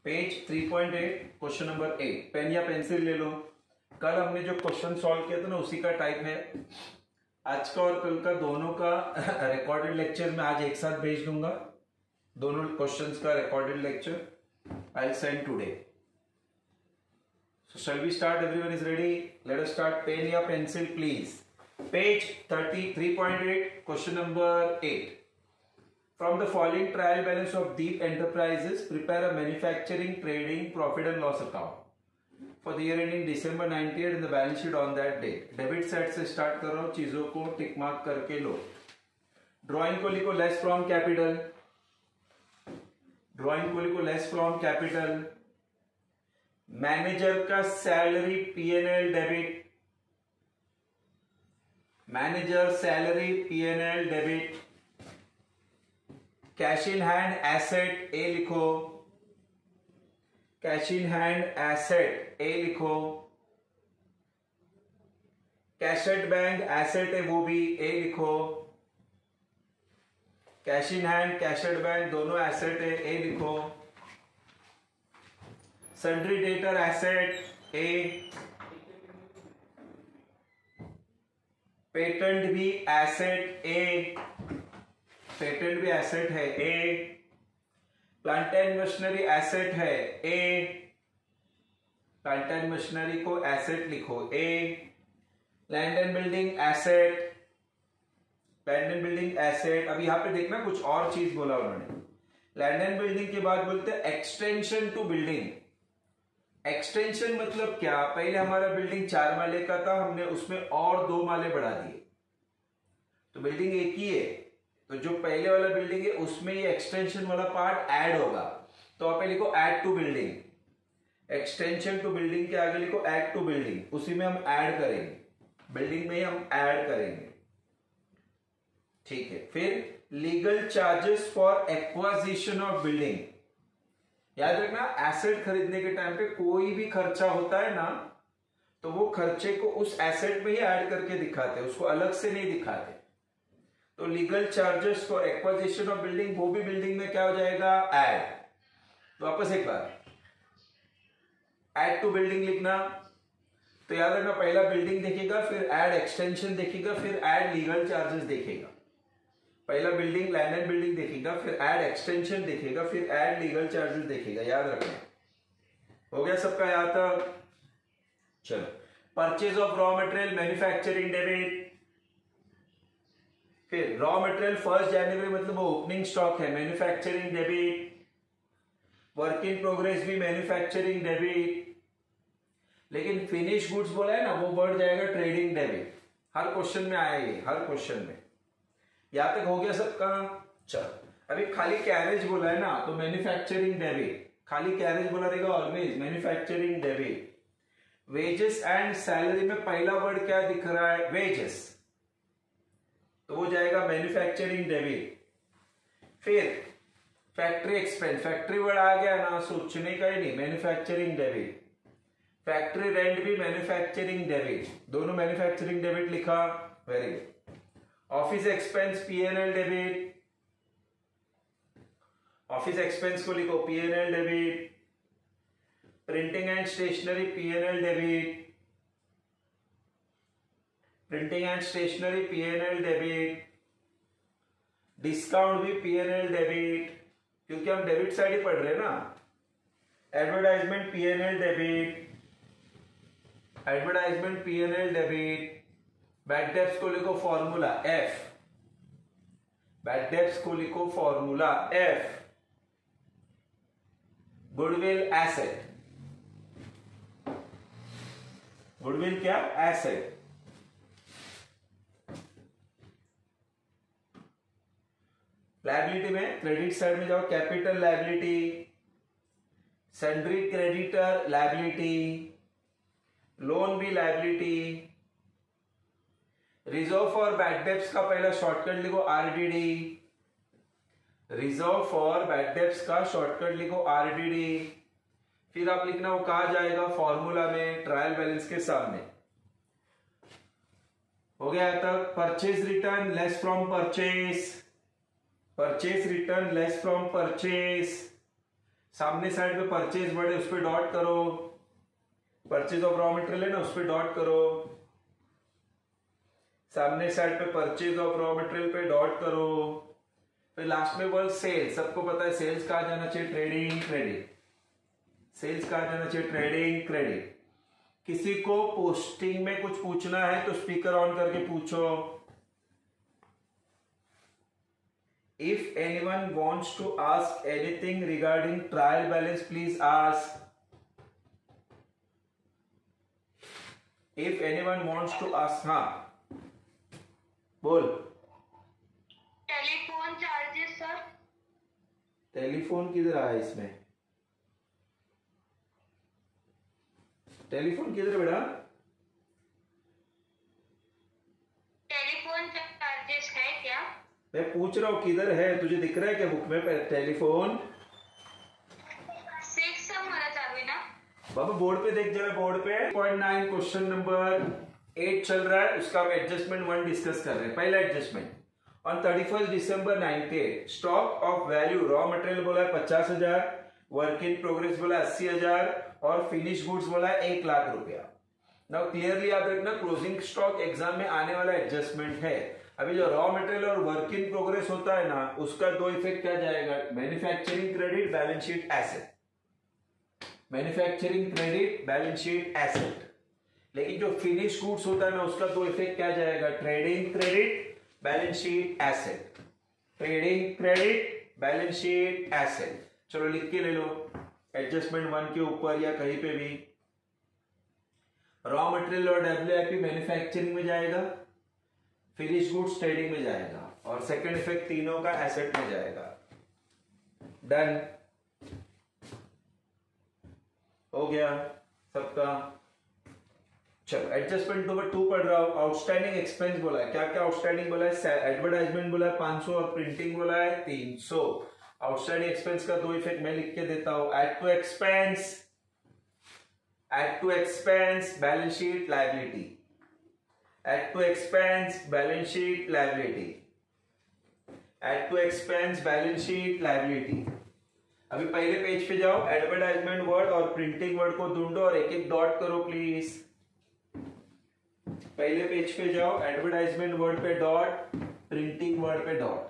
Page 3.8 question number 8। Pen या pencil ले लो। कल हमने जो क्वेश्चन सॉल्व किया था ना उसी का टाइप है। आज का और कल का दोनों का रिकॉर्डेड लेक्चर मैं आज एक साथ भेज दूंगा। दोनों क्वेश्चंस का recorded lecture I will send today. So shall we start? Everyone is ready? Let us start. Pen या pencil please. Page 33.8 question number 8. From the following trial balance of Deep Enterprises, prepare a manufacturing, trading, profit and loss account for the year ending December 98 and the balance sheet on that date. Debit side से start करो, चीजों को tick mark करके लो। Drawing को लिखो less from capital. Drawing को लिखो less from capital. Manager का salary PNL debit. Manager salary PNL debit. Cash in hand asset A लिखो। Cash in hand asset A लिखो। कैश एट बैंक एसेट है वो भी ए लिखो। Cash in hand cash at bank दोनों asset है A लिखो। Sundry debtor asset A. Patent भी एसेट ए। पेटेंट भी एसेट है A. Plant and machinery asset है ए। प्लांट एंड मशीनरी को एसेट लिखो A. Land and building asset. Land and building asset. अब यहां पे देखना कुछ और चीज बोला उन्होंने। लैंड एंड बिल्डिंग के बाद बोलते हैं एक्सटेंशन टू बिल्डिंग। एक्सटेंशन मतलब क्या? पहले हमारा बिल्डिंग 4 माले का था, हमने उसमें और 2 माले बढ़ा दिए तो बिल्डिंग एक ही है। तो जो पहले वाला बिल्डिंग है उसमें ये एक्सटेंशन वाला पार्ट ऐड होगा। तो आप लिखो add to building. Extension to building के आगे लिखो ऐड टू बिल्डिंग। उसी में हम ऐड करेंगे, बिल्डिंग में ही हम ऐड करेंगे। ठीक है। फिर legal charges for acquisition of building. याद रखना, एसेट खरीदने के टाइम पे कोई भी खर्चा होता है ना तो वो खर्चे को उस एसेट में ही ऐड करके दिखाते हैं, उसको अलग से नहीं दिखाते। तो legal charges for acquisition of building, वो भी बिल्डिंग में क्या हो जाएगा? ऐड। तो वापस एक बार ऐड टू बिल्डिंग लिखना। तो याद रखना, पहला बिल्डिंग देखेगा, फिर ऐड एक्सटेंशन देखेगा, फिर ऐड लीगल चार्जेस देखेगा। पहला बिल्डिंग लैंड एंड बिल्डिंग देखेगा, फिर ऐड एक्सटेंशन देखेगा, फिर ऐड लीगल चार्जेस देखेगा। याद रखना। हो गया सबका याद तक? चलो, purchase of raw material manufacturing debit. फिर रॉ मटेरियल 1 जनवरी मतलब वो ओपनिंग स्टॉक है, manufacturing debit. Work in progress भी मैन्युफैक्चरिंग डेबिट। लेकिन फिनिश गुड्स बोला है ना, वो बढ़ जाएगा ट्रेडिंग डेबिट। हर क्वेश्चन में आया ये, हर क्वेश्चन में। यहां तक हो गया सबका? चलो, अभी खाली कैरेज बोला है ना तो मैन्युफैक्चरिंग डेबिट। खाली कैरेज बोला रहेगा always manufacturing debit. Wages and salary में पहला वर्ड क्या दिख रहा है? वेजेस, तो वो जाएगा मैन्युफैक्चरिंग डेबिट। फिर फैक्ट्री एक्सपेंस, फैक्ट्री वर्ड आ गया ना, सोचने का ही नहीं, मैन्युफैक्चरिंग डेबिट। फैक्ट्री रेंट भी मैन्युफैक्चरिंग डेबिट। दोनों मैन्युफैक्चरिंग डेबिट लिखा, very good. Office expense PNL debit. Office expense को लिखो PNL debit. Printing and stationery PNL debit. Printing and stationery PNL debit. Discount भी पीएनएल डेबिट, क्योंकि हम debit side ही पढ़ रहे हैं ना। Advertisement PNL debit. Advertisement PNL debit. Bad debts को लिखो फॉर्मूला एफ। बैड डेब्ट्स को लिखो formula F. Goodwill asset. Goodwill क्या? एसेट। लायबिलिटी में क्रेडिट साइड में जाओ, capital liability, sundry creditor liability, loan भी liability. Reserve for bad debts का पहला शॉर्टकट लिखो RDD. Reserve for bad debts का शॉर्टकट लिखो आरडीडी। फिर आप लिखना वो कहा जाएगा फॉर्मूला में, ट्रायल बैलेंस के सामने। हो गया तक? Purchase return less from purchase. Purchase return less from purchase. सामने साइड पे परचेज वर्ड है उस पर डॉट करो, परचेज ऑफ रॉ मटेरियल है ना उस पर डॉट करो, सामने साइड पे परचेज ऑफ रॉ मटेरियल पे डॉट करो, फिर लास्ट में बोल सेल्स। सबको पता है सेल्स कहा जाना चाहिए ट्रेडिंग क्रेडिट, सेल्स कहा जाना चाहिए ट्रेडिंग क्रेडिट। किसी को पोस्टिंग में कुछ पूछना है तो स्पीकर ऑन करके पूछो। If anyone wants to ask anything regarding trial balance please ask. If anyone wants to ask, हाँ बोल। Telephone charges sir. टेलीफोन किधर आया इसमें? टेलीफोन किधर बेटा? टेलीफोन चार्जेस है क्या? मैं पूछ रहा हूँ किधर है, तुझे दिख रहा है क्या बुक में टेलीफोन? 6 मला चालू है ना बाबा बोर्ड पे देख जरा, बोर्ड पे 0.9 क्वेश्चन नंबर 8 चल रहा है, उसका हम एडजस्टमेंट 1 डिस्कस कर रहे हैं। पहला adjustment on 31 December 98 stock of value raw material बोला है 50,000, वर्क इन प्रोग्रेस बोला 80,000 और फिनिश गुड्स बोला है 1 लाख रुपया। नाउ क्लियरली याद रखना क्लोजिंग स्टॉक एग्जाम में आने वाला एडजस्टमेंट है। अभी जो रॉ मटेरियल और वर्क इन प्रोग्रेस होता है ना उसका दो इफेक्ट क्या जाएगा, manufacturing credit balance sheet asset, manufacturing credit balance sheet asset. लेकिन जो फिनिश गुड्स होता है ना उसका दो इफेक्ट क्या जाएगा, trading credit balance sheet asset, trading credit balance sheet asset. चलो लिख के ले लो एडजस्टमेंट 1 के ऊपर या कहीं पे भी। रॉ मटेरियल और डब्ल्यूआईपी मैन्युफैक्चरिंग में जाएगा, फिनिश गुड्स ट्रेडिंग में जाएगा और सेकंड इफेक्ट तीनों का एसेट में जाएगा। डन हो गया सबका। चलो एडजस्टमेंट नंबर 2 पढ़ रहा हूं। आउटस्टैंडिंग एक्सपेंस बोला है, क्या क्या आउटस्टैंडिंग बोला है, एडवर्टाइजमेंट बोला है 500 और प्रिंटिंग बोला है 300। आउटस्टैंडिंग एक्सपेंस का दो इफेक्ट मैं लिख के देता हूं। Add to expense balance sheet liability, add to expense balance sheet liability, add to expense balance sheet liability. अभी पहले पेज पे जाओ, एडवर्टाइजमेंट वर्ड और प्रिंटिंग वर्ड को ढूंढो और एक एक डॉट करो प्लीज। पहले पेज पे जाओ, एडवर्टाइजमेंट वर्ड पे डॉट, प्रिंटिंग वर्ड पे डॉट,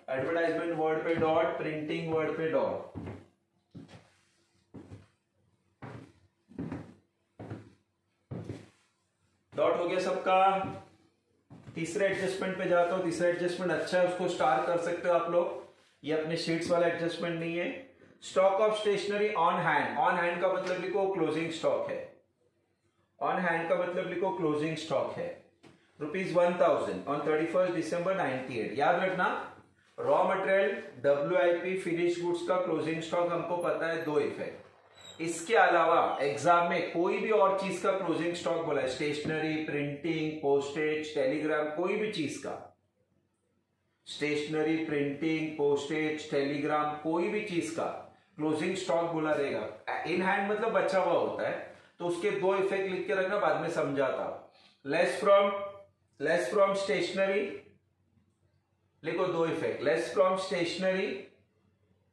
एडवर्टाइजमेंट वर्ड पे डॉट, प्रिंटिंग वर्ड पे डॉट। डॉट हो गया सबका। तीसरे एडजस्टमेंट पे जाता हूं। तीसरा एडजस्टमेंट अच्छा है, उसको स्टार कर सकते हो आप लोग, ये अपने शीट्स वाला एडजस्टमेंट नहीं है। Stock of stationery on hand, on hand का मतलब लिखो क्लोजिंग स्टॉक है, ऑन हैंड का मतलब लिखो क्लोजिंग स्टॉक है ₹1000 ऑन 31 दिसंबर 98। याद रखना raw material WIP finish goods का क्लोजिंग स्टॉक हमको पता है दो इफेक्ट। इसके अलावा एग्जाम में कोई भी और चीज का क्लोजिंग स्टॉक बोला है, स्टेशनरी, प्रिंटिंग, पोस्टेज, टेलीग्राम, कोई भी चीज का, स्टेशनरी, प्रिंटिंग, पोस्टेज, टेलीग्राम, कोई भी चीज का क्लोजिंग स्टॉक बोला रहेगा। इन हैंड मतलब बचा हुआ होता है, तो उसके दो इफेक्ट लिख के रखना, बाद में समझाता। लेस फ्रॉम स्टेशनरी लिखो दो effect, less from stationery,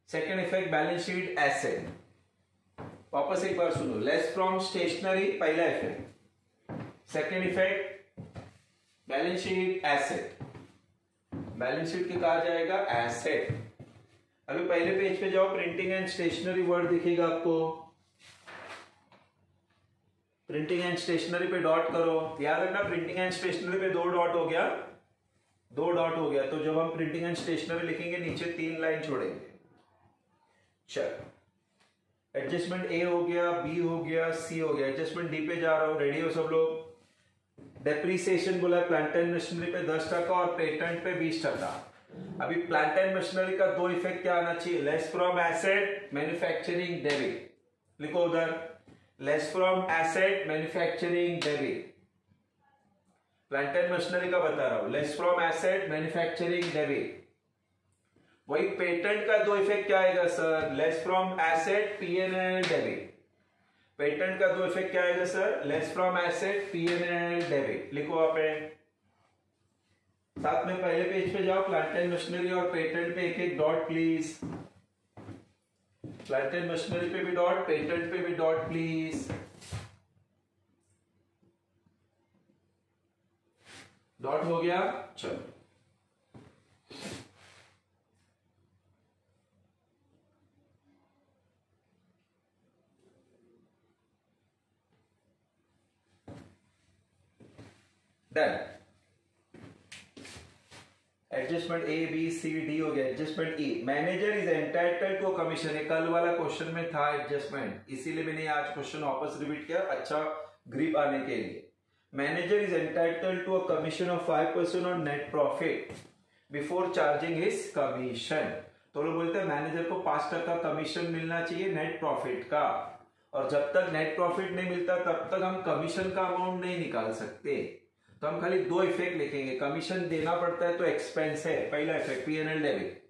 second effect balance sheet asset. वापस एक बार सुनो, लेस फ्रॉम स्टेशनरी पहला effect, second effect balance sheet asset, balance sheet के कहा जाएगा एसेट। अभी पहले पेज पे जाओ, प्रिंटिंग एंड स्टेशनरी वर्ड दिखेगा आपको, प्रिंटिंग एंड स्टेशनरी पे डॉट करो। याद रखना प्रिंटिंग एंड स्टेशनरी पे दो डॉट हो गया, दो डॉट हो गया, तो जब हम प्रिंटिंग एंड स्टेशनरी लिखेंगे नीचे 3 लाइन छोड़ेंगे। चल एडजस्टमेंट ए हो गया, बी हो गया, सी हो गया, एडजस्टमेंट डी पे जा रहा हूं। रेडी हो सब लोग। डेप्रिसिएशन बोला प्लांट एंड मशीनरी पे 10% और पेटेंट पे 20%। अभी प्लांट एंड मशीनरी का दो इफेक्ट क्या आना चाहिए, less from asset, manufacturing debit. लिखो उधर, less from asset, manufacturing debit. Plant and machinery का बता रहा हूं, less from asset, manufacturing debit. वही पेटेंट का दो इफेक्ट क्या आएगा sir, less from asset, PNL debit. Patent का दो इफेक्ट क्या आएगा sir, less from asset, PNL debit. लिखो आप साथ में पहले पेज पे जाओ, प्लांट एंड मशीनरी और पेटेंट पे एक एक dot please. Plant and machinery पे भी डॉट, पेटेंट पे भी डॉट प्लीज। डॉट हो गया, चलो। Done. Adjustment A B C D हो गया। Adjustment E, manager is entitled to commission. कल वाला क्वेश्चन में था एडजस्टमेंट, इसीलिए मैंने आज क्वेश्चन वापस रिपीट किया, अच्छा ग्रिप आने के लिए। Manager is entitled to a commission of 5% on net profit before charging his commission. तो लोग बोलते हैं मैनेजर को 5% कमीशन मिलना चाहिए नेट प्रॉफिट का, और जब तक नेट प्रॉफिट नहीं मिलता तब तक हम कमीशन का अमाउंट नहीं निकाल सकते। तो हम खाली दो इफेक्ट लिखेंगे। कमीशन देना पड़ता है तो एक्सपेंस है, पहला इफेक्ट पीएनएल डेबिट,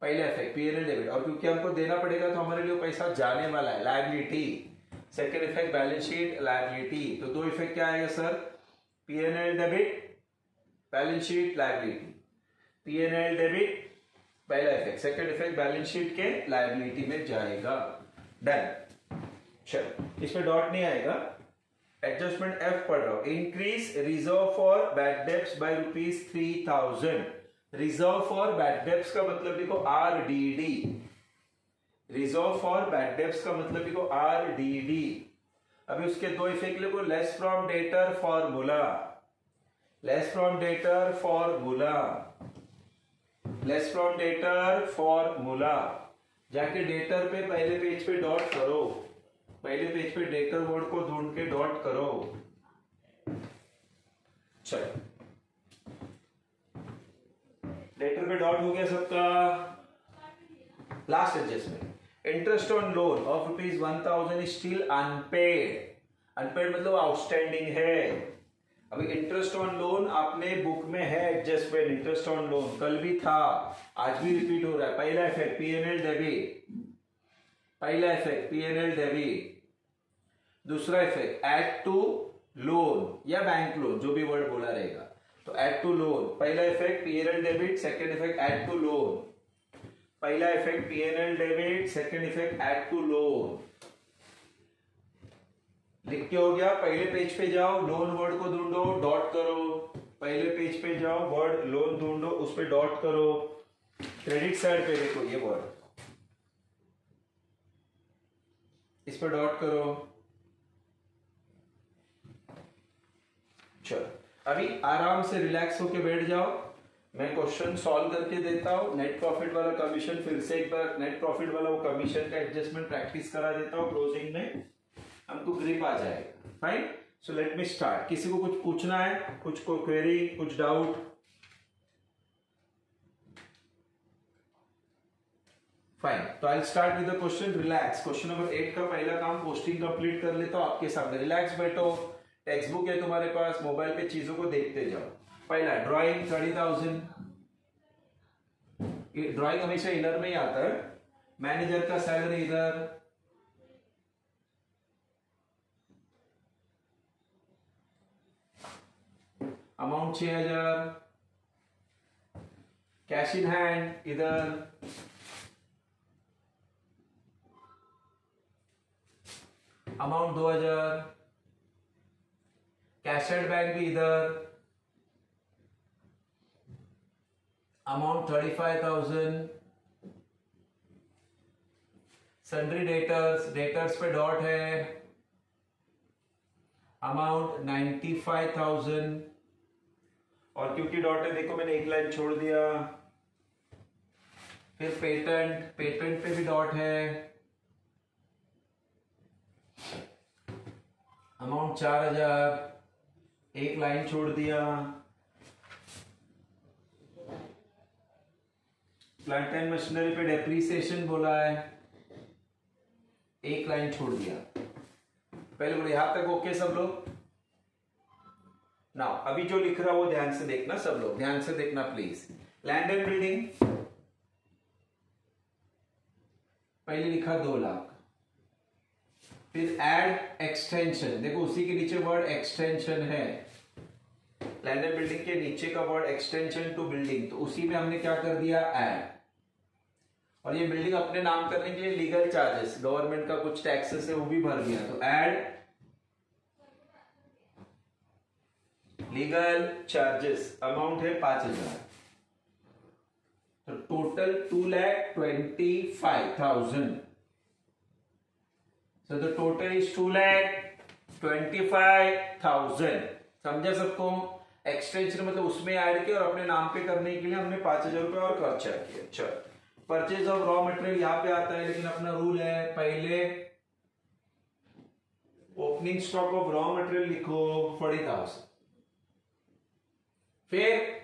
पहला इफेक्ट पीएनएल डेबिट, और क्योंकि हमको देना पड़ेगा तो हमारे लिए पैसा जाने वाला है, liability. Second effect balance sheet liability. तो दो इफेक्ट क्या आएगा sir? PNL debit, balance sheet liability. PNL debit पहला effect, second effect balance sheet के लायबिलिटी में जाएगा। डन। चलो, इसमें डॉट नहीं आएगा। एडजस्टमेंट एफ पढ़ रहा हूं। Increase reserve for bad debts by ₹3000। Reserve for bad debts का मतलब देखो RDD. Reserve for bad debts का मतलब देखो आरडीडी। अभी उसके दो इफेक्ट लिखो। Less from debtor formula, less from debtor formula, less from debtor formula. जाके डेटर पे पहले पेज पे डॉट करो, पहले पेज पे डेटर वर्ड को ढूंढ के डॉट करो। चलो, डेटर पे डॉट हो गया सबका। Last adjustment, interest on loan of ₹1000 is still unpaid. Unpaid मतलब आउटस्टैंडिंग है। अभी इंटरेस्ट ऑन लोन आपने बुक में है एडजस्टमेंट, इंटरेस्ट ऑन लोन कल भी था, आज भी रिपीट हो रहा है। पहला इफेक्ट पीएनएल डेबिट, पहला इफेक्ट पीएनएल डेबिट। दूसरा इफेक्ट एड टू लोन या बैंक लोन, जो भी वर्ड बोला रहेगा। तो एड टू लोन, पहला effect PNL debit, second effect add to loan. पहला effect PNL debit, second effect add to loan. लिख के हो गया। पहले पेज पे जाओ, लोन वर्ड को ढूंढो, डॉट करो। पहले पेज पे जाओ, वर्ड लोन ढूंढो, उस पे डॉट करो। क्रेडिट साइड पे देखो ये वर्ड, इस पे डॉट करो। चलो, अभी आराम से रिलैक्स होके बैठ जाओ। मैं क्वेश्चन सॉल्व करके देता हूं। नेट प्रॉफिट वाला कमीशन फिर से एक बार, नेट प्रॉफिट वाला वो कमीशन का एडजस्टमेंट प्रैक्टिस करा देता हूं। क्लोजिंग में हमको ग्रिप आ जाएगा। Fine, so let me start. किसी को कुछ पूछना है, कुछ को क्वेरी, कुछ डाउट? फाइन, तो I start with the question. Relax. Question number 8 का पहला काम पोस्टिंग कंप्लीट कर लेता हूं आपके सामने। रिलैक्स बैठो, टेक्स्ट बुक है तुम्हारे पास, मोबाइल पे चीजों को देखते जाओ। पहला ड्राइंग 30,000। ड्राइंग हमेशा इनर में ही आता है। मैनेजर का सैलरी इधर, अमाउंट 6000। कैश इन हैंड इधर, अमाउंट 2000। कैश एट बैंक भी इधर, अमाउंट 35,000। सन्ड्री डेटर्स, डेटर्स पे डॉट है, अमाउंट 95,000। और क्योंकि डॉट है देखो मैंने एक लाइन छोड़ दिया। फिर पेटेंट, पेटेंट पे भी डॉट है, अमाउंट 4000, एक लाइन छोड़ दिया। प्लांट एंड मशीनरी पे डेप्रिसिएशन बोला है, एक लाइन छोड़ दिया। पहले बोले यहां तक ओके सब लोग? नाउ अभी जो लिख रहा वो ध्यान से देखना, सब लोग ध्यान से देखना प्लीज। लैंड एंड बिल्डिंग पहले लिखा 2 लाख। फिर एड एक्सटेंशन, देखो उसी के नीचे वर्ड एक्सटेंशन है। लैंड एंड बिल्डिंग के नीचे का वर्ड एक्सटेंशन टू बिल्डिंग, तो उसी में हमने क्या कर दिया ऐड। और ये बिल्डिंग अपने नाम करने के लिए लीगल चार्जेस, गवर्नमेंट का कुछ टैक्सेस है वो भी भर दिया, तो ऐड लीगल चार्जेस, अमाउंट है 5,000, तो total 2,25,000. So the total is 2,25,000. समझा सबको? एक्सटेंशन मतलब उसमें ऐड किया और अपने नाम पे करने के लिए हमने 5,000 रुपए और खर्चा किया. चलो, परचेज ऑफ रॉ मटेरियल यहाँ पे आता है, लेकिन अपना रूल है पहले opening stock of raw material लिखो 40,000. फिर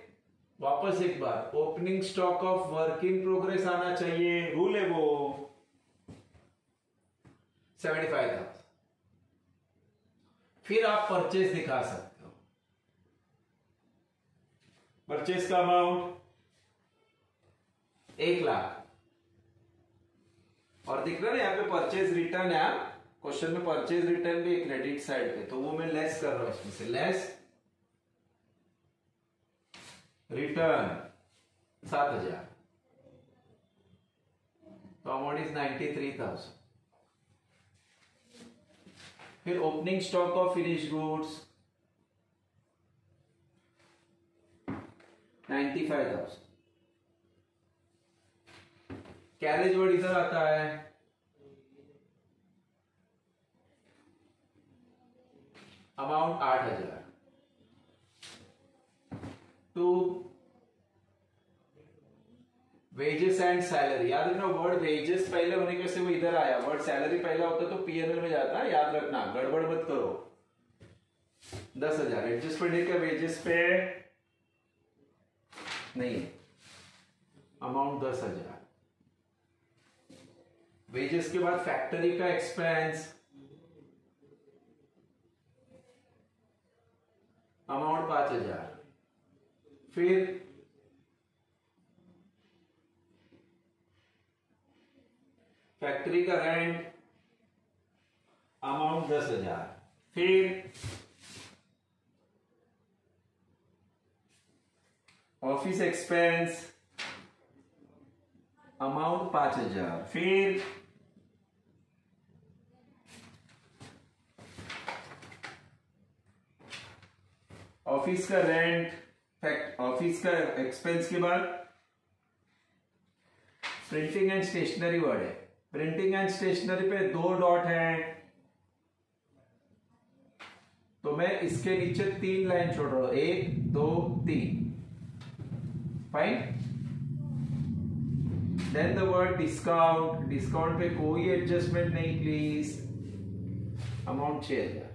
वापस एक बार opening stock of work in progress आना चाहिए, रूल है वो 75,000. फिर आप परचेज दिखा सकते हो. परचेज का अमाउंट 1,00,000 और दिख रहा है यहाँ पे परचेज रिटर्न है. क्वेश्चन में परचेज रिटर्न भी क्रेडिट साइड पे, तो वो मैं लेस कर रहा हूं इसमें से. लेस रिटर्न 7,000, तो अमाउंट इज 93,000. फिर opening stock of finish goods 95,000. Carriage word इधर आता है, amount 8,000. To wages and salary, याद रखना वर्ड वेजेस पहले होने की वजह से वो इधर आया, वर्ड सैलरी पहला होता तो पीएनएल में जाता है, याद रखना, गड़बड़ मत करो. 10,000 एडजस्टमेंट क्या वेजेस पे नहीं, अमाउंट 10,000. वेजेस के बाद फैक्ट्री का एक्सपेंस अमाउंट 5,000. फिर फैक्ट्री का रेंट अमाउंट 10,000. फिर ऑफिस एक्सपेंस अमाउंट 5,000. फिर ऑफिस का रेंट, ऑफिस का एक्सपेंस के बाद प्रिंटिंग एंड स्टेशनरी वर्ड है. प्रिंटिंग एंड स्टेशनरी पे 2 डॉट है, तो मैं इसके नीचे 3 लाइन छोड़ रहा हूं, 1 2 3. Fine. Then the word discount, discount पे कोई एडजस्टमेंट नहीं please, amount 6,000.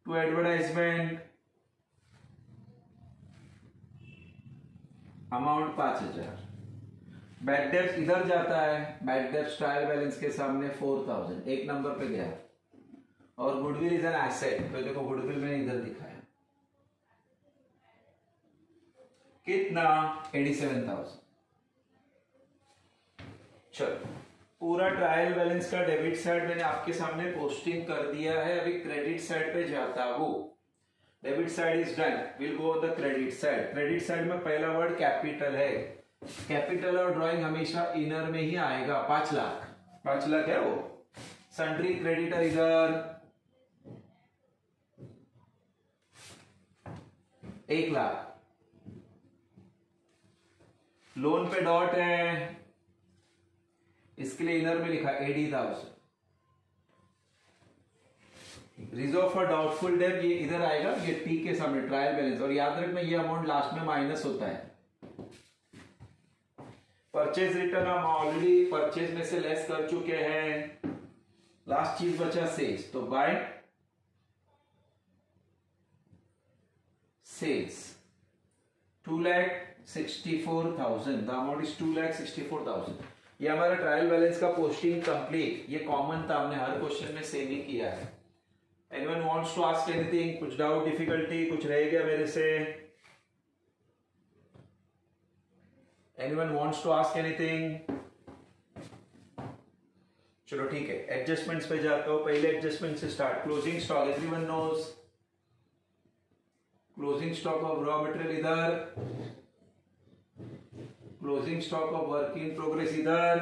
To advertisement amount 5,000. Bad डेब्ट इधर जाता है, बैड डेब्ट ट्रायल बैलेंस के सामने 4,000, एक नंबर पे गया. और गुडविल इज एन एसेट, तो देखो गुडविल मैंने इधर दिखाया, कितना 87,000. चलो, पूरा ट्रायल बैलेंस का डेबिट साइड मैंने आपके सामने पोस्टिंग कर दिया है. अभी क्रेडिट साइड पे जाता हूं. Debit side is done, will go the credit side. Credit side में पहला वर्ड कैपिटल है. कैपिटल और ड्राइंग हमेशा इनर में ही आएगा. 5,00,000, 5,00,000 है वो. सन्ड्री क्रेडिटर इधर 1,00,000. लोन पे डॉट है, इसके लिए इनर में लिखा 80,000. रिजर्व फॉर डाउटफुल डेट ये इधर आएगा, ये टी के सामने ट्रायल बैलेंस. और याद रखना ये अमाउंट लास्ट में माइनस होता है. परचेज रिटर्न हम ऑलरेडी परचेज में से लेस कर चुके हैं. लास्ट चीज बचा सेल्स, तो by sales 2,64,000. The amount is 2,64,000. ये हमारा ट्रायल बैलेंस का पोस्टिंग कंप्लीट. ये कॉमन था, हमने हर क्वेश्चन में सेम ही किया है. Anyone wants to ask anything? कुछ डाउट, डिफिकल्टी कुछ रह गया मेरे से? Anyone wants to ask anything? चलो ठीक है, एडजस्टमेंट्स पे जाता हूं. पहले एडजस्टमेंट से start. Closing stock, everyone knows. Closing stock of raw material इधर, closing stock of work in progress इधर,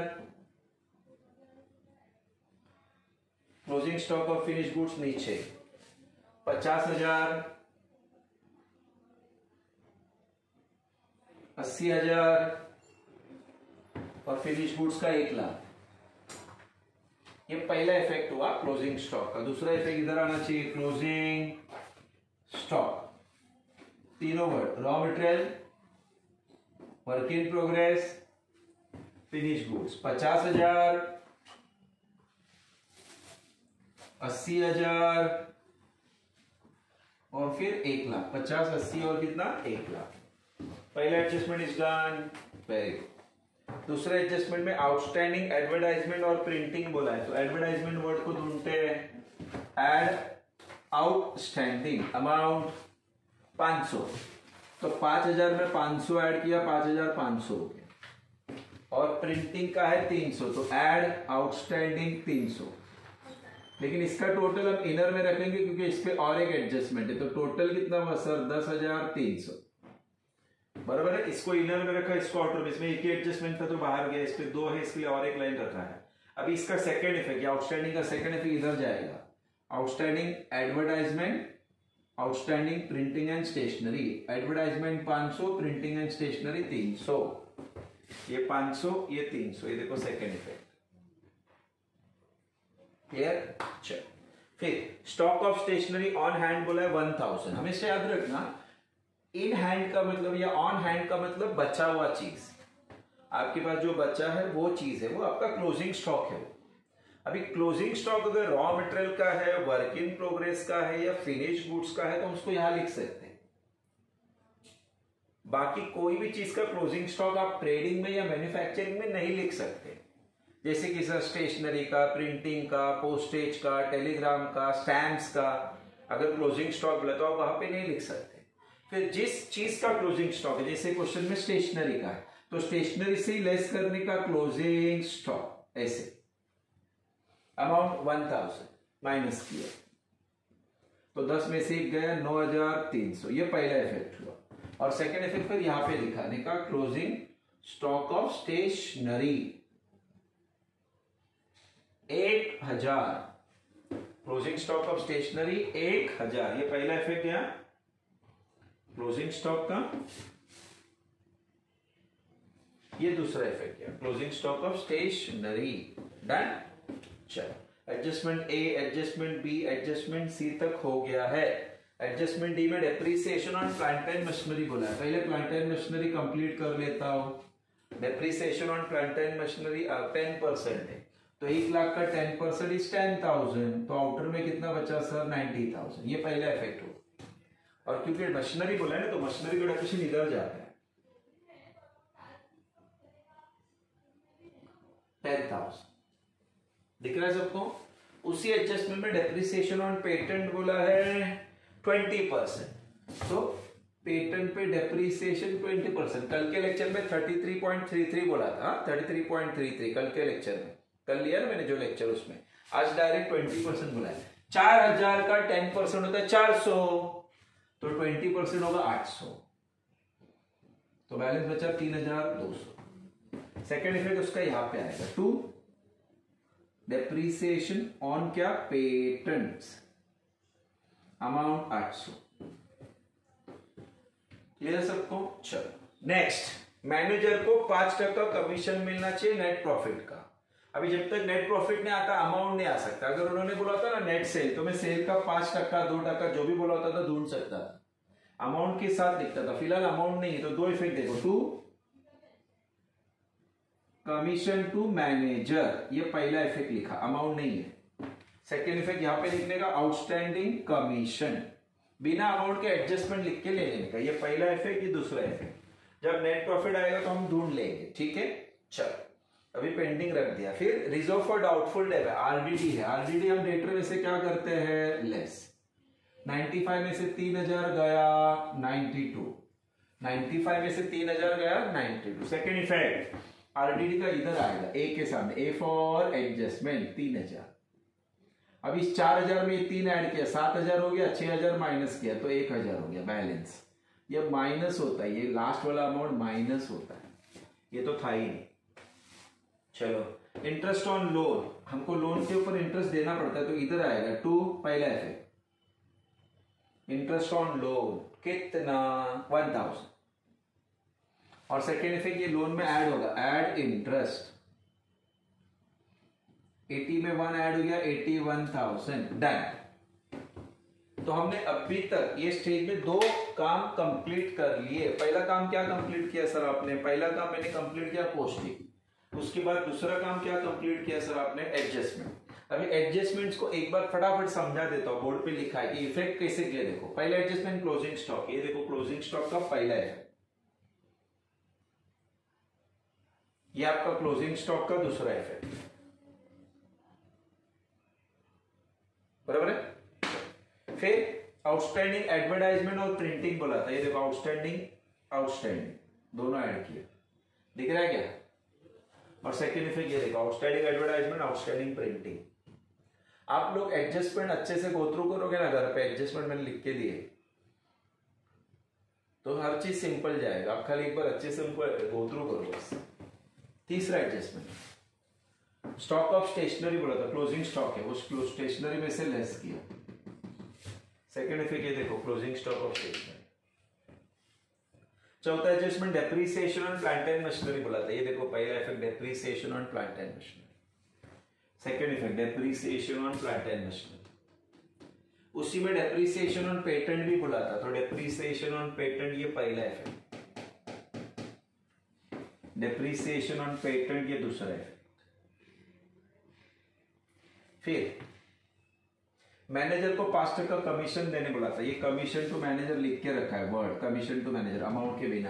closing stock of finish goods नीचे 50,000, 80,000 और फिनिश गुड्स का 1,00,000। ये पहला इफेक्ट हुआ क्लोजिंग स्टॉक का। दूसरा इफेक्ट इधर आना चाहिए, क्लोजिंग स्टॉक, तीनों word, raw material, work in progress, finish goods. 50,000, 80,000 और फिर 1,00,000। 50, 80 और कितना, 1,00,000। पहला adjustment is done, very good. दूसरे एडजस्टमेंट में आउटस्टैंडिंग एडवर्टाइजमेंट और प्रिंटिंग बोला है, तो एडवर्टाइजमेंट वर्ड को ढूंढते हैं। एड आउटस्टैंडिंग अमाउंट 500, तो 5,000 में 500 ऐड किया, 5,500 हो गया। और प्रिंटिंग का है 300, तो ऐड आउटस्टैंडिंग 300। लेकिन इसका टोटल हम इनर में रखेंगे क्योंकि इस पे और एक एडजस्टमेंट है, तो टोटल कितना हुआ सर, 10,300। बराबर है, इसको इनर में रखा, इसको आउटर में, इसमें एक ही एडजस्टमेंट था तो बाहर गया, इस पे 2 है इसलिए और एक लाइन रखा है। अभी इसका सेकंड इफेक्ट, आउटस्टैंडिंग का सेकंड इफेक्ट इधर जाएगा। Outstanding advertisement, outstanding printing and stationery. Advertisement 500, printing and stationery 300। ये 500, ये 300, ये देखो सेकंड इफेक्ट। क्लियर? चल, फिर stock of stationery on hand बोला है 1,000। हमेशा याद रखना, इन हैंड का मतलब या ऑन हैंड का मतलब बचा हुआ चीज। आपके पास जो बचा है वो चीज है, वो आपका क्लोजिंग स्टॉक है। अभी क्लोजिंग स्टॉक अगर रॉ मटेरियल का है, वर्क इन प्रोग्रेस का है या फिनिश गुड्स का है तो हम उसको यहां लिख सकते हैं। बाकी कोई भी चीज का क्लोजिंग स्टॉक आप ट्रेडिंग में या मैन्युफैक्चरिंग में नहीं लिख सकते। जैसे कि सर स्टेशनरी का, प्रिंटिंग का, पोस्टेज का, टेलीग्राम का, स्टैम्प्स का, अगर क्लोजिंग स्टॉक बोला तो आप वहां पे नहीं लिख सकते। फिर जिस चीज का क्लोजिंग स्टॉक है, जैसे क्वेश्चन में स्टेशनरी का है, तो स्टेशनरी से लेस करने का क्लोजिंग स्टॉक, ऐसे अमाउंट 1,000 माइनस किया तो 10 में से 1 गया, 9,300। ये पहला इफेक्ट हुआ। और सेकंड इफेक्ट फिर यहां पे दिखाने का, closing stock of stationery 1,000, closing stock of stationery 1,000। ये पहला इफेक्ट यहां क्लोजिंग स्टॉक का। ये दूसरा इफेक्ट है closing stock of stationery. Done. चलो, adjustment A, adjustment B, adjustment C तक हो गया है। एडजस्टमेंट डी में depreciation on plant and machinery बोला है। पहले प्लांट एंड मशीनरी कंप्लीट कर लेता हूं। Depreciation on plant and machinery 10% है, तो 1,00,000 का 10% इज 10,000। तो आउटर में कितना बचा सर, 90,000। ये पहला इफेक्ट हो। और क्योंकि मशीनरी बोला है ना, तो मशीनरी का डेप्रिसिएशन इधर जाता है 10,000। दिख रहा है सबको? उसी एडजस्टमेंट में डेप्रिसिएशन ऑन पेटेंट बोला है 20%, तो पेटेंट पे डेप्रिसिएशन 20%। कल के लेक्चर में 33.33 बोला था, 33.33 कल के लेक्चर में, कल लिया ना मैंने जो लेक्चर, उसमें आज डायरेक्ट 20% बोला है। 4,000 का 10% होता है 400, तो 20% होगा 800, तो बैलेंस बचा 3,200। सेकेंड इफेक्ट उसका यहां पे आएगा, 2 डेप्रिसिएशन ऑन क्या, पेटेंट्स, अमाउंट 800। क्लियर सबको? चलो नेक्स्ट, मैनेजर को 5% कमीशन मिलना चाहिए नेट प्रॉफिट का। अभी जब तक नेट प्रॉफिट नहीं आता अमाउंट नहीं आ सकता। अगर उन्होंने बोला था ना नेट सेल, तो मैं सेल का 5%, 2% जो भी बोला होता था ढूंढ सकता था, अमाउंट के साथ लिखता था। फिलहाल अमाउंट नहीं है, तो 2 इफेक्ट देखो, 2 कमीशन टू मैनेजर, ये पहला इफेक्ट लिखा, अमाउंट नहीं है। सेकेंड इफेक्ट यहां पे लिखने का, आउटस्टैंडिंग कमीशन, बिना अमाउंट के एडजस्टमेंट लिख के ले लेने का। ये पहला इफेक्ट, ये दूसरा इफेक्ट। जब नेट प्रॉफिट आएगा तो हम ढूंढ लेंगे, ठीक है। चलो अभी पेंडिंग रख दिया। फिर रिजर्व फॉर डाउटफुल डेट है, आरडीडी है। आरडीडी हम डेटर में से क्या करते हैं, लेस। 95 में से 3,000 गया 92, 95 में से 3,000 गया 92। सेकेंड इफेक्ट आरडीडी का इधर आएगा, ए के सामने, ए फॉर एडजस्टमेंट 3,000। अब इस 4,000 में 3 ऐड किया, 7,000 हो गया, 6,000 माइनस किया तो 1,000 हो गया बैलेंस। ये माइनस होता है, ये लास्ट वाला अमाउंट माइनस होता है। ये तो था ही नहीं। चलो इंटरेस्ट ऑन लोन, हमको लोन के ऊपर इंटरेस्ट देना पड़ता है तो इधर आएगा टू, पहला इफेक्ट इंटरेस्ट ऑन लोन कितना 1000, और सेकेंड इफेक्ट ये लोन में ऐड होगा, ऐड इंटरेस्ट 80 में 1 ऐड हो गया 81,000 डन। तो हमने अभी तक ये स्टेज में 2 काम कंप्लीट कर लिए। पहला काम क्या कंप्लीट किया सर आपने? पहला काम मैंने कंप्लीट किया पोस्टिंग। उसके बाद दूसरा काम क्या कंप्लीट किया सर आपने? एडजस्टमेंट। अभी एडजस्टमेंट्स को एक बार फटाफट समझा देता हूं, बोर्ड पे लिखा है कि इफेक्ट कैसे किया। देखो पहला एडजस्टमेंट क्लोजिंग स्टॉक, ये देखो क्लोजिंग स्टॉक का पहला है, ये आपका क्लोजिंग स्टॉक का दूसरा इफेक्ट, बराबर है। फिर आउटस्टैंडिंग एडवर्टाइजमेंट और प्रिंटिंग बोला था, ये देखो आउटस्टैंडिंग दोनों ऐड किया, दिख रहा है क्या? और सेकेंड इफेक्ट ये देखो आउटस्टैंडिंग एडवर्टाइजमेंट, आउटस्टैंडिंग प्रिंटिंग। आप लोग एडजस्टमेंट अच्छे से गो थ्रू करोगे ना घर पे, एडजस्टमेंट मैंने लिख के दिए तो हर चीज सिंपल जाएगा। आप खाली एक बार अच्छे से उनको गो थ्रू करो बस। तीसरा एडजस्टमेंट स्टॉक ऑफ स्टेशनरी बोला था, क्लोजिंग स्टॉक है, वो स्टेशनरी में से लेस किया। सेकेंड इफेक्ट ये देखो क्लोजिंग स्टॉक ऑफ स्टेशनरी। चौथा adjustment depreciation on plant and machinery बोला था, ये देखो पहला effect depreciation on plant and machinery, second effect depreciation on plant and machinery. उसी में डेप्रीसिएशन ऑन पेटेंट भी बोला था, तो डेप्रीसिएशन ऑन पेटेंट ये पहला इफेक्ट, डेप्रीसिएशन ऑन पेटेंट ये दूसरा इफेक्ट। फिर मैनेजर को 5% कमीशन देने बोला था, ये कमीशन टू मैनेजर लिख के रखा है, word commission to manager amount के बिना,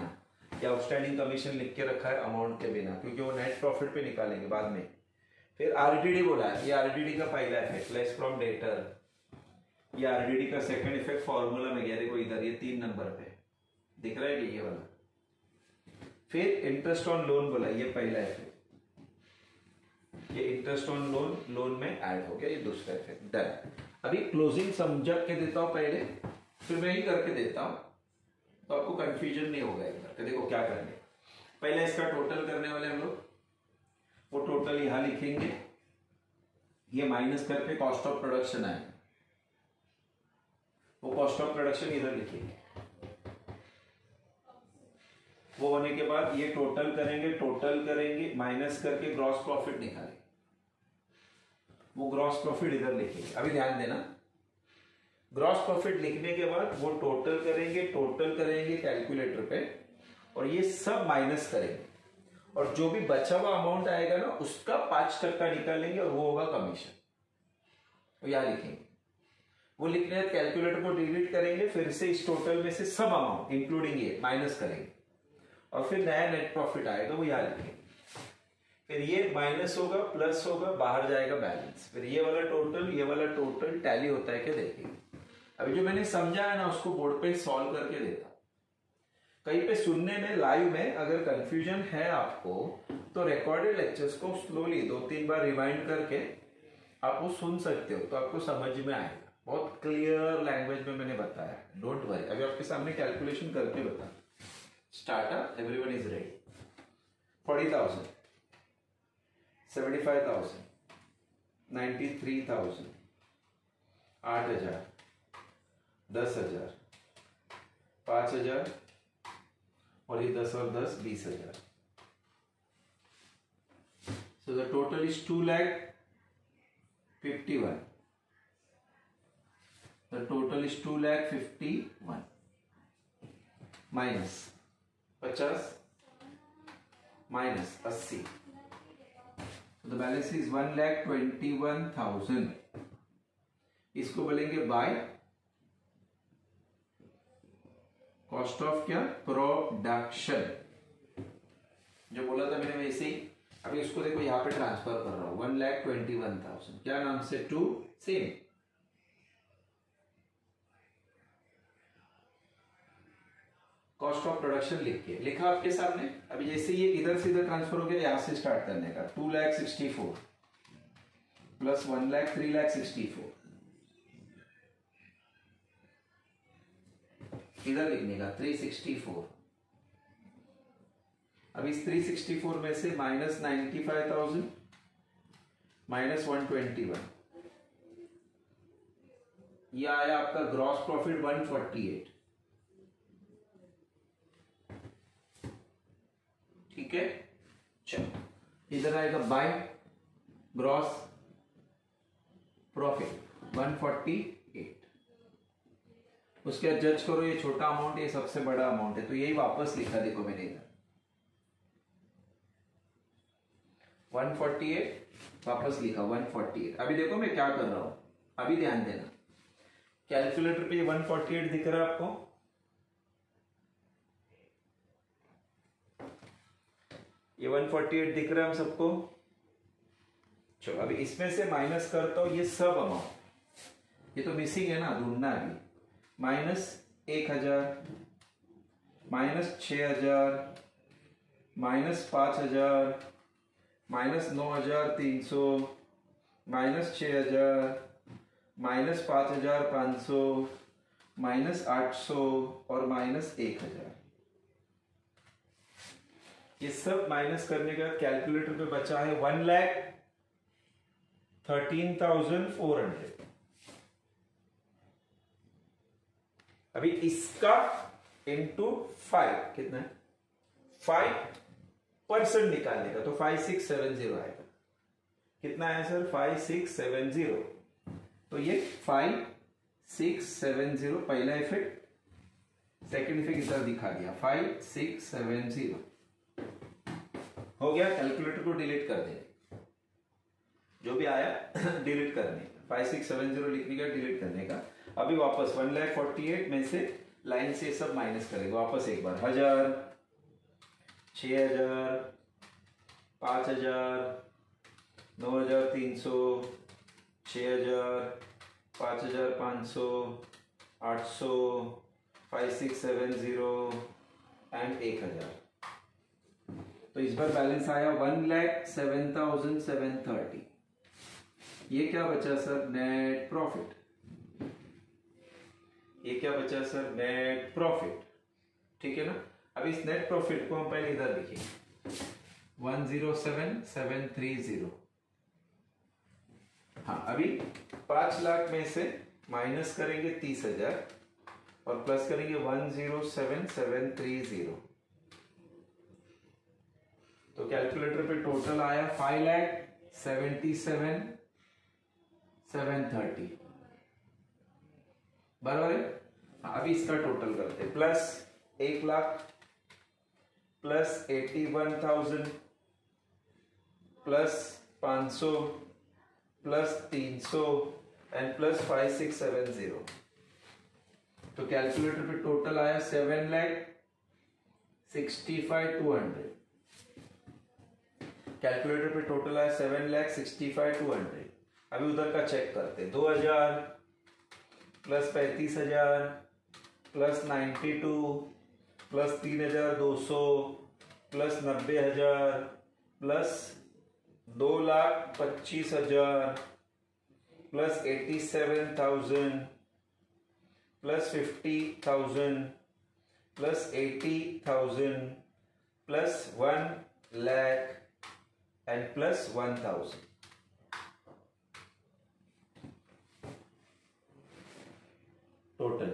या आउटस्टैंडिंग कमीशन लिख के रखा है अमाउंट के बिना, क्योंकि वो नेट प्रॉफिट पे निकालेंगे बाद में। फिर आरडीडी बोला है, ये आरडीडी का पहला इफेक्ट लेस फ्रॉम डेटर, ये आरडीडी का सेकंड इफेक्ट फॉर्मूला में गया, देखो इधर ये 3 नंबर पे दिख रहा है कि ये वाला। फिर इंटरेस्ट ऑन लोन बोला, ये पहला इफेक्ट, ये इंटरेस्ट ऑन लोन में ऐड हो गया, ये दूसरा इफेक्ट डन। अभी क्लोजिंग समझा के देता हूं पहले, फिर मैं ही करके देता हूं तो आपको कंफ्यूजन नहीं होगा। एक बार देखो क्या करने, पहले इसका टोटल करने वाले हम लोग, वो टोटल यहां लिखेंगे, ये माइनस करके कॉस्ट ऑफ प्रोडक्शन आएगा, वो कॉस्ट ऑफ प्रोडक्शन इधर लिखेंगे। वो होने के बाद ये टोटल करेंगे माइनस करके ग्रॉस प्रॉफिट निकालेंगे, वो ग्रॉस प्रॉफिट इधर लिखेंगे। अभी ध्यान देना, ग्रॉस प्रॉफिट लिखने के बाद वो टोटल करेंगे कैलकुलेटर पे, और ये सब माइनस करेंगे, और जो भी बचा हुआ अमाउंट आएगा ना उसका 5% निकालेंगे, और वो होगा कमीशन, तो यहां लिखेंगे। वो लिखने के कैलकुलेटर को डिलीट करेंगे, फिर से इस टोटल में से सब अमाउंट इंक्लूडिंग ये माइनस करेंगे, और फिर नया नेट प्रॉफिट आएगा, वो यहां लिखेंगे। फिर ये माइनस होगा प्लस होगा, बाहर जाएगा बैलेंस, फिर ये वाला टोटल टैली होता है क्या देखेंगे। अभी जो मैंने समझा है ना उसको बोर्ड पे सॉल्व करके देता। कहीं पे सुनने में लाइव में अगर कंफ्यूजन है आपको तो रिकॉर्डेड लेक्चर्स को स्लोली 2-3 बार रिवाइंड करके आप वो सुन सकते हो, तो आपको समझ में आएगा। बहुत क्लियर लैंग्वेज में मैंने बताया, डोंट वरी। अभी आपके सामने कैलकुलेशन करके बता। Startup everyone is ready. 40,000, 75,000, 93,000, 8,000, 10,000, 5,000, और ये 10 और 10 20,000। So the total is 2,51,000. The total is 2,51,000 minus 50 minus 80. So the balance is 1,21,000. इसको बोलेंगे बाय कॉस्ट ऑफ क्या, प्रोडक्शन। जो बोला था मैंने वैसे ही अभी उसको देखो यहां पे ट्रांसफर कर रहा हूं। 1,21,000 क्या नाम से, to same cost of production लिख के लिखा आपके सामने। अभी जैसे ये इधर से इधर ट्रांसफर हो गया, यहां से स्टार्ट करने का। 2,64,000 प्लस 1,00,000 3,64,000 इधर लिखने का 364। अब इस 364 में से -95,000 -121, ये आया आपका ग्रॉस प्रॉफिट 148। ठीक है, चलो इधर आएगा बाय ग्रॉस प्रॉफिट 148। उसके बाद जज करो, ये छोटा अमाउंट ये सबसे बड़ा अमाउंट है, तो यही वापस लिखा, देखो मैंने इधर 148 वापस लिखा 148। अभी देखो मैं क्या कर रहा हूं, अभी ध्यान देना, कैलकुलेटर पे 148 दिख रहा है आपको, ये 148 दिख रहा है हम सबको। चलो अभी इसमें से माइनस करता हूं ये सब अमाउंट, ये तो मिसिंग है ना, ढूंढना अभी। -1000, -6000, -5000, -9300, -6000, -5500, -800 और -1000। ये सब माइनस करने का कैलकुलेटर पे बचा है 1,13,400। अभी इसका इंटू 5 कितना है, 5% निकालने का, तो 5670 आएगा। कितना है सर, 5670। तो ये 5670 पहला इफेक्ट, सेकंड इफेक्ट इधर दिखा दिया, 5670 हो गया। कैलकुलेटर को डिलीट कर देंगे, जो भी आया डिलीट करने का, 5670 लिखने का, डिलीट करने का। अभी वापस 1,48,000 में से लाइन से सब माइनस करेगा वापस एक बार, 1000, 6000, 5000, 9300, 6000, 5500, 800, 5670 एंड 1000। तो इस बार बैलेंस आया 1,07,730। ये क्या बचा सर, नेट प्रॉफिट। ये क्या बचा सर, नेट प्रॉफिट। ठीक है ना। अब इस नेट प्रॉफिट को हम पहले इधर लिखेंगे, 107,730। हाँ, अभी 5 लाख में से माइनस करेंगे 30,000 और प्लस करेंगे 107,730। तो कैलकुलेटर पे टोटल आया 5,77,730। बराबर है। अभी इसका टोटल करते, plus 1 lakh, plus 81,000, plus 500, plus 300 and plus 5670। तो कैलकुलेटर पे टोटल आया 7,65,200। कैलकुलेटर पे टोटल आया 7,65,200। अभी उधर का चेक करते, 2000 plus 35,000 plus 92 plus 3,200 plus 90,000 plus 2,25,000 plus 87,000 plus 50,000 plus 80,000 plus 1 lakh and plus 1,000. Total.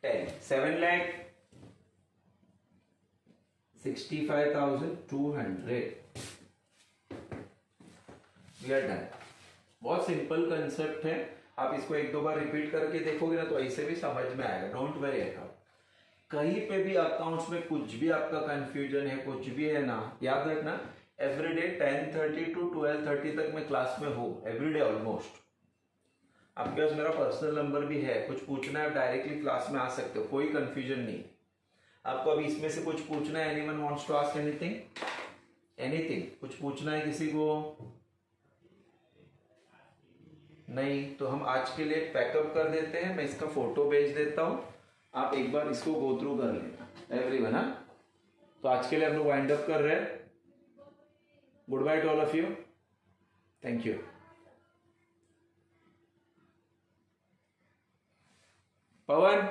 Ten. 7,65,200. We are done. बहुत सिंपल कंसेप्ट है, आप इसको 1-2 बार रिपीट करके देखोगे ना तो ऐसे भी समझ में आएगा। डोंट वरी अकाउंट, कहीं पे भी अकाउंट्स में कुछ भी आपका कंफ्यूजन है, कुछ भी है ना, याद रखना एवरीडे 10:30 to 12:30 तक मैं क्लास में हूँ, एवरीडे ऑलमोस्ट। आपके पास मेरा पर्सनल नंबर भी है, कुछ पूछना है डायरेक्टली क्लास में आ सकते हो, कोई कंफ्यूजन नहीं। आपको अभी इसमें से कुछ पूछना है, anyone wants to ask anything? Anything कुछ पूछना है किसी को? नहीं, तो हम आज के लिए पैकअप कर देते हैं। मैं इसका फोटो भेज देता हूं, आप एक बार इसको गो थ्रू कर लेना एवरीवन। हाँ, तो आज के लिए हम लोग वाइंड अप कर रहे हैं। Good by two all of you, thank you. Pawan.